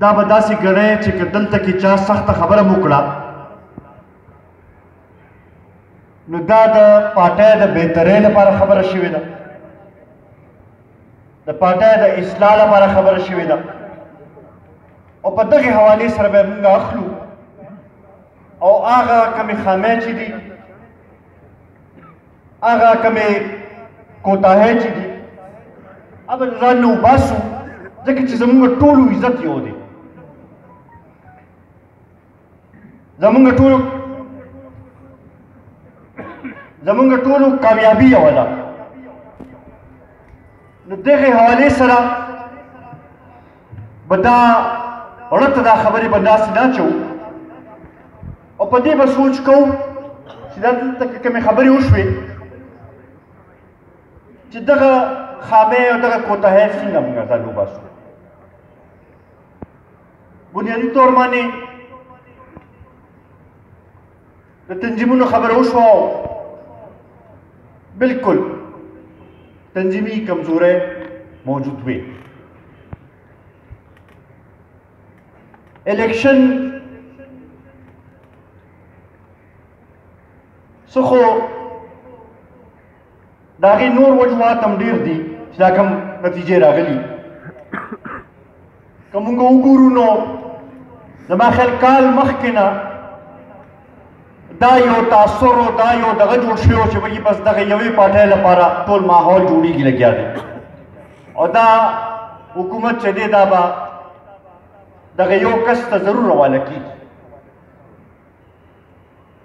دا به داسې ګڼئ چې که دلته کې چا سخته خبره مو کړه نو دا د پارټۍ د بهترۍ لپاره خبره شوې ده، د پارټۍ د اصلاح لپاره خبره شوې ده، او په دغې حوالې سره به موږ اخلو او هغه کمې خامۍ چې دي، هغه کمې کوتاهۍ چې دي، هغه د ځان نه وباسو، ځکه چې زموږ ټولو عزت یو دی، زموږ ټولو کامیابي یوه ده. نو دغې حوالې سره به دا ورته دا خبرې به داسې نه اچوو او په دې به سوچ کوو چې دا دلته کې کومې خبرې وشوې چې دغه خامۍ او دغه کوتاهۍ څنګه موږ ځان وباسو. بنیادي طور باندې د تنظیمونو خبره وشوه، بالکل تنظیمي کمزورۍ موجود وي. الیکشن څه خو د هغې نور وجوهات هم ډېر دي چې دا کوم نتیجې راغلي. که موږ وګورو نو زما خیال کال مخکې نه دا یو تاثر او دا یو دغه جوړ شوی و چې وایي بس دغه یوې پارټۍ لپاره ټول ماحول جوړېږي لګیا دی او دا حکومت چې دی دا به دغه یو کس ته ضرور حواله کېږي.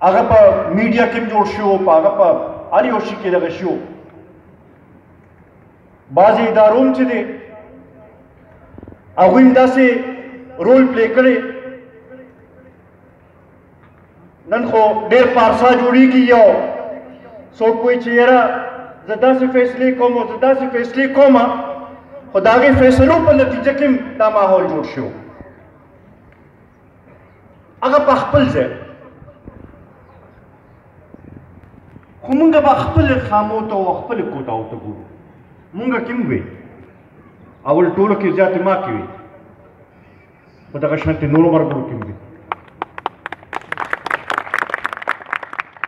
هغه په میډیا کې هم جوړ شو، په هغه په هر یو شي کې دغه شو. بعضې ادارو هم چې دی هغوی هم داسې رول پلی کړی. نن خو ډېر پارسا جوړېږي، یو څوک وایي چې یاره زه داسې فیصلې کوم او زه داسې فیصلې کوم، خو د هغې فیصلو په نتیجه کې هم دا ماحول جوړ شو. هغه په خپل ځای، خو مونږ به خپلې خامو ته او خپلې کوتاو ته ګورو. مونږ کوم وی اول ټولو کې زیاتې ما کې وي، په دغه شانتې نورو مرګرو کې وي.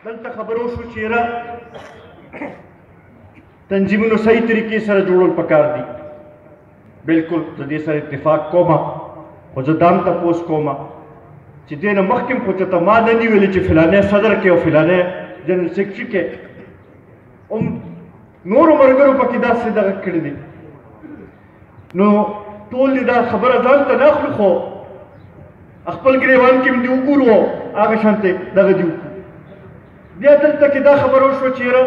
دلته خبرو شو چې یاره تنظیمونو صحیح طریقې سره جوړول پکار دي. بالکل زه دې سره اتفاق کوم، خو زه دا هم تپوس کوم چې دې نه مخکې خو چېرته ما نه دي ویلي چې فلانی صدر کې او فلانی جنرال سیکرټري کې هم نورو ملګرو پکې داسې دغه کړي دي. نو ټول دې دا خبره ځان ته نه اخلو، خو خپل ګریوان کې هم دې وګورو هغه شانتې دغه دې وکړو. بیا دلته کې دا خبره وشوه چې یاره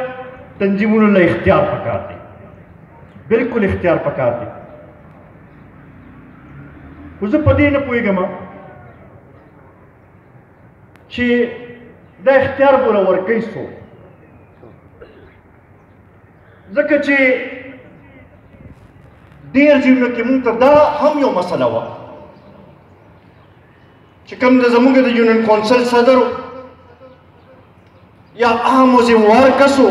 تنظیمونو له اختیار پکار دی، بالکل اختیار پکار دی. خو زه په دې نه پوهېږم چې دا اختیار بوله ورکوي څوک، ځکه چې ډېر ځایونو کې مونږ ته دا هم یو مسله وه چې کوم د زموږ د یونین کونسل صدر یا اهم وزیروار کس و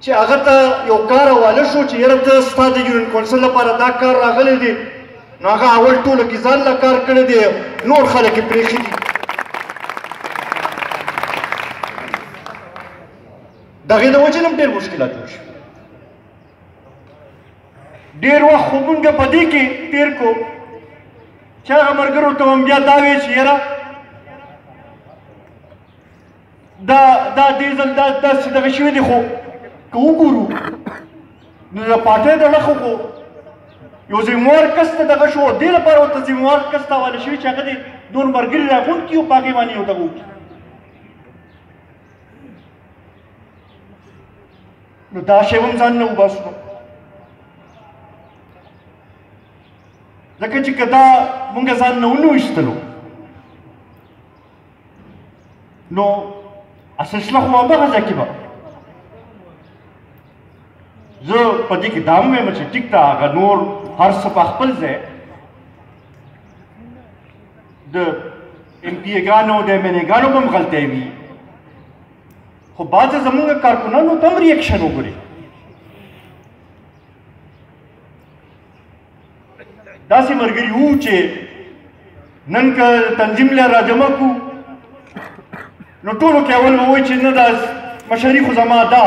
چې هغه ته یو کار حواله شو چې یاره ته ستا د یونین کونسل لپاره دا کار راغلی دی، نو هغه اول ټولو کې ځان له کار کړی دی، نور خلک یې پرېښي دي. د هغې د وجې نه هم ډېر مشکلات جوړ شوي. ډېر وخت خو مونږ په دې کې تېر کړو چې هغه ملګرو ته هم بیا دا وایي چې یاره دا دې ځل داسې دغه شوي دي، خو که وګورو نو د پارټۍ د اړخه خو یو ذموار کس ته دغه شو، دې لپاره ورته ذموار کس ته حواله شوي چې هغه دې نور ملګري راغونډ کړي او په هغې باندې یو دغه وکړي. نو دا شی هم ځان نه وباسو، ځکه چې که دا مونږ ځان نه ونه ویستلو نو اساسله خو همدغه ځای کې به زه په دې کې دا هم وایم چې ټیک ده هغه نور هر څه په خپل ځای د ایم پي ګانو د ایم این اے ګانو به هم غلطۍ وي، خو بعضې زموږ کارکنانو ته هم ریاکشن وګورئ. داسې ملګري وو چې نن که تنظیم له راجمع کړو نو ټولو کې اول به وایي چې نه دا مشري خو زما ده